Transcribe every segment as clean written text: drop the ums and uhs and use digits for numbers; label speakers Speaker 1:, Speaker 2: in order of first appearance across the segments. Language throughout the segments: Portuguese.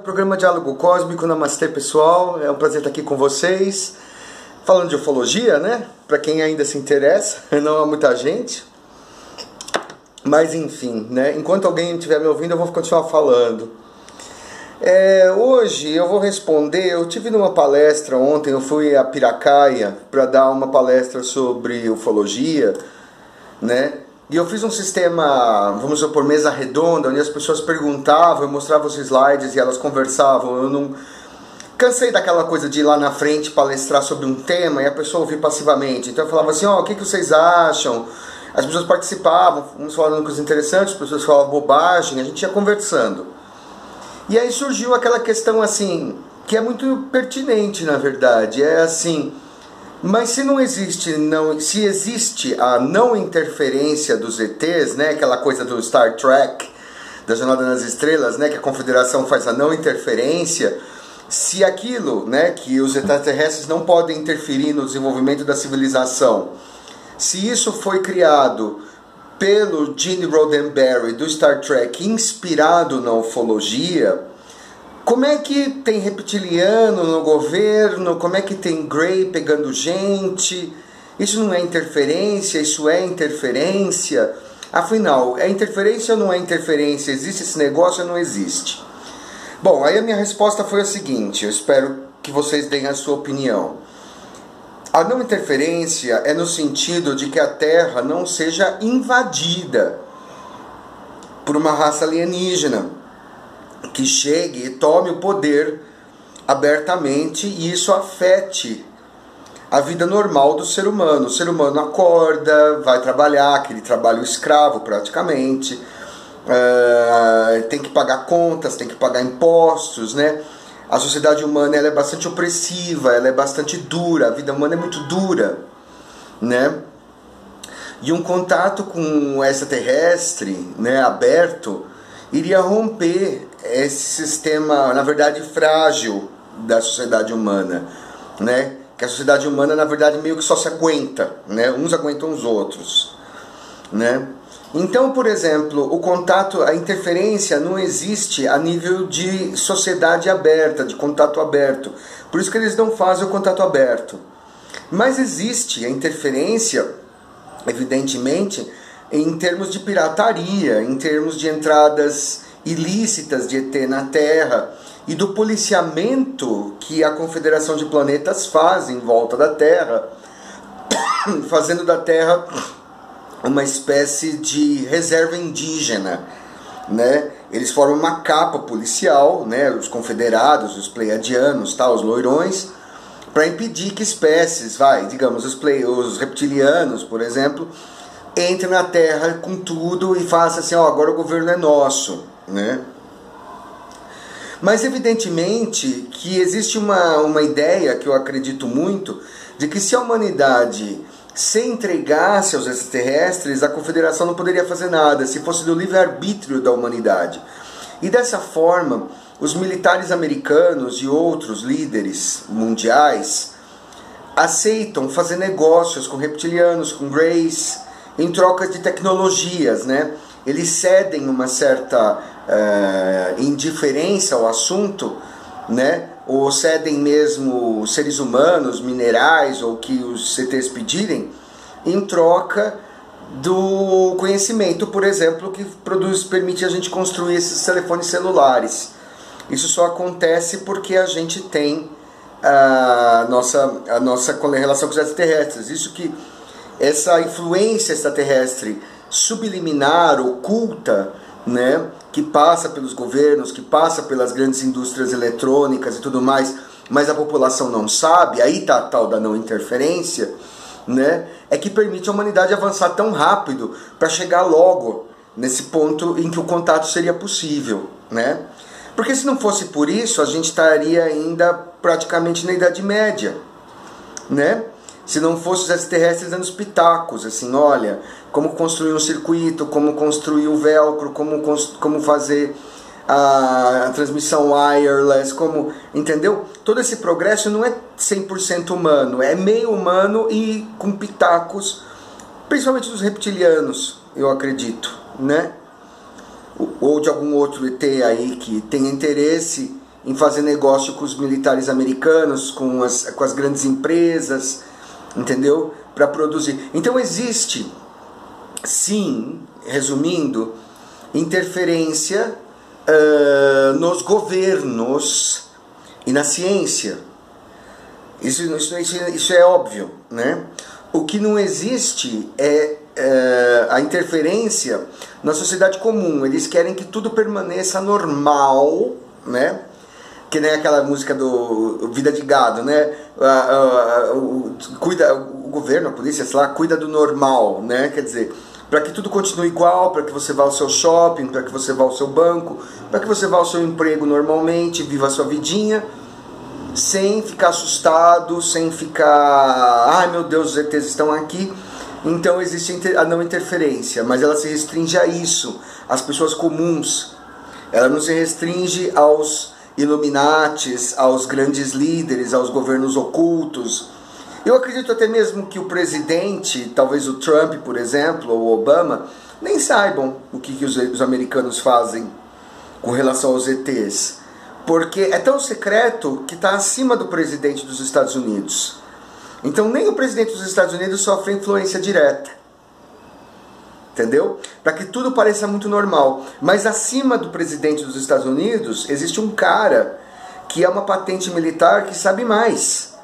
Speaker 1: Programa Diálogo Cósmico, Namastê pessoal, é um prazer estar aqui com vocês, falando de ufologia, né? Para quem ainda se interessa, não há muita gente, mas enfim, né? Enquanto alguém estiver me ouvindo, eu vou continuar falando. Hoje eu vou responder, eu tive numa palestra ontem, eu fui a Piracaia para dar uma palestra sobre ufologia, né? E eu fiz um sistema, vamos supor, mesa redonda, onde as pessoas perguntavam, eu mostrava os slides e elas conversavam. Eu não cansei daquela coisa de ir lá na frente palestrar sobre um tema e a pessoa ouvir passivamente. Então eu falava assim, o que vocês acham? As pessoas participavam, uns falando coisas interessantes, as pessoas falavam bobagem, a gente ia conversando. E aí surgiu aquela questão assim, que é muito pertinente na verdade, é assim... Mas se não existe, se existe a não interferência dos ETs, né, aquela coisa do Star Trek, da Jornada nas Estrelas, né, que a Confederação faz a não interferência, se aquilo, né, que os extraterrestres não podem interferir no desenvolvimento da civilização, se isso foi criado pelo Gene Roddenberry do Star Trek, inspirado na ufologia, como é que tem reptiliano no governo? Como é que tem Grey pegando gente? Isso não é interferência? Isso é interferência? Afinal, é interferência ou não é interferência? Existe esse negócio ou não existe? Bom, aí a minha resposta foi a seguinte, eu espero que vocês deem a sua opinião. A não interferência é no sentido de que a Terra não seja invadida por uma raça alienígena, que chegue e tome o poder abertamente e isso afete a vida normal do ser humano. O ser humano acorda, vai trabalhar, aquele trabalho escravo praticamente, tem que pagar contas, tem que pagar impostos, né? A sociedade humana ela é bastante opressiva, ela é bastante dura, a vida humana é muito dura, né? E um contato com o extraterrestre, né, aberto, iria romper esse sistema, na verdade, frágil da sociedade humana, né? Que a sociedade humana, na verdade, meio que só se aguenta, né? Uns aguentam os outros, né? Então, por exemplo, o contato, a interferência não existe a nível de sociedade aberta, de contato aberto. Por isso que eles não fazem o contato aberto. Mas existe a interferência, evidentemente, em termos de pirataria, em termos de entradas ilícitas de ET na Terra e do policiamento que a Confederação de Planetas faz em volta da Terra, fazendo da Terra uma espécie de reserva indígena, né? Eles formam uma capa policial, né? Os confederados, os pleiadianos, tá? Os loirões, para impedir que espécies, digamos, os reptilianos, por exemplo, entre na Terra com tudo e faça assim, agora o governo é nosso, né? Mas evidentemente que existe uma ideia que eu acredito muito, de que se a humanidade se entregasse aos extraterrestres, a Confederação não poderia fazer nada, se fosse do livre-arbítrio da humanidade. E dessa forma, os militares americanos e outros líderes mundiais aceitam fazer negócios com reptilianos, com Greys, em troca de tecnologias, né? Eles cedem uma certa indiferença ao assunto, né? Ou cedem mesmo seres humanos, minerais, ou que os CTs pedirem, em troca do conhecimento, por exemplo, que permite a gente construir esses telefones celulares. Isso só acontece porque a gente tem a nossa relação com os extraterrestres. Isso que essa influência extraterrestre subliminar, oculta, né, que passa pelos governos, que passa pelas grandes indústrias eletrônicas e tudo mais, mas a população não sabe, aí está a tal da não interferência, né, é que permite a humanidade avançar tão rápido para chegar logo nesse ponto em que o contato seria possível, né? Porque se não fosse por isso, a gente estaria ainda praticamente na Idade Média, né? Se não fosse os extraterrestres dando os pitacos, assim, olha, como construir um circuito, como construir o velcro, como fazer a transmissão wireless, entendeu? Todo esse progresso não é 100% humano, é meio humano e com pitacos, principalmente dos reptilianos, eu acredito, né? Ou de algum outro ET aí que tenha interesse em fazer negócio com os militares americanos, com as grandes empresas, entendeu? Para produzir. Então existe, sim, resumindo, interferência nos governos e na ciência. Isso é óbvio, né? O que não existe é a interferência na sociedade comum. Eles querem que tudo permaneça normal, né? Que nem aquela música do Vida de Gado, né? O governo, a polícia, sei lá, cuida do normal, né? Quer dizer, para que tudo continue igual, para que você vá ao seu shopping, para que você vá ao seu banco, para que você vá ao seu emprego normalmente, viva a sua vidinha, sem ficar assustado, sem ficar, ai meu Deus, os ETs estão aqui. Então existe a não interferência, mas ela se restringe a isso, às pessoas comuns. Ela não se restringe aos Illuminatis, aos grandes líderes, aos governos ocultos. Eu acredito até mesmo que o presidente, talvez o Trump, por exemplo, ou o Obama, nem saibam o que os americanos fazem com relação aos ETs. Porque é tão secreto que está acima do presidente dos Estados Unidos. Então nem o presidente dos Estados Unidos sofre influência direta. Entendeu? Para que tudo pareça muito normal. Mas acima do presidente dos Estados Unidos existe um cara que é uma patente militar que sabe mais.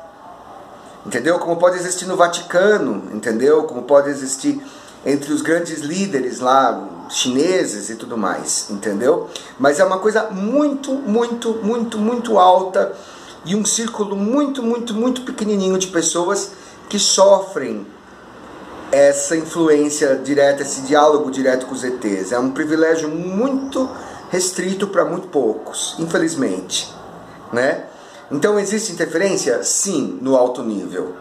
Speaker 1: Entendeu? Como pode existir no Vaticano, entendeu? Como pode existir entre os grandes líderes lá, chineses e tudo mais, entendeu? Mas é uma coisa muito, muito, muito, muito alta e um círculo muito, muito, muito pequenininho de pessoas que sofrem essa influência direta, esse diálogo direto com os ETs. É um privilégio muito restrito para muito poucos, infelizmente, né? Então existe interferência? Sim, no alto nível,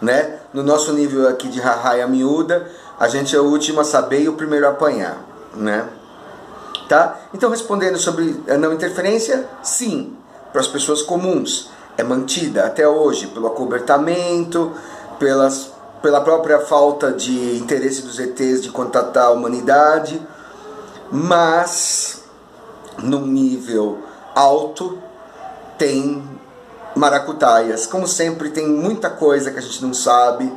Speaker 1: né? No nosso nível aqui de raia miúda, a gente é o último a saber e o primeiro a apanhar, né? Tá? Então respondendo sobre a não interferência, sim, para as pessoas comuns. É mantida até hoje pelo acobertamento, pela própria falta de interesse dos ETs de contatar a humanidade, mas num nível alto tem maracutaias. Como sempre, tem muita coisa que a gente não sabe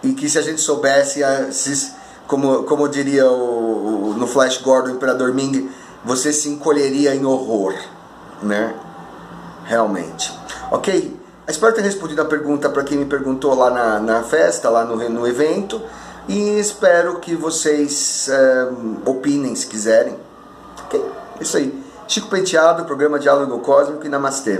Speaker 1: e que se a gente soubesse, como diria no Flash Gordon, o Imperador Ming, você se encolheria em horror, né? Realmente. Ok? Espero ter respondido a pergunta para quem me perguntou lá na festa, lá no evento, e espero que vocês opinem se quiserem. Ok? Isso aí. Chico Penteado, programa Diálogo Cósmico e Namastê.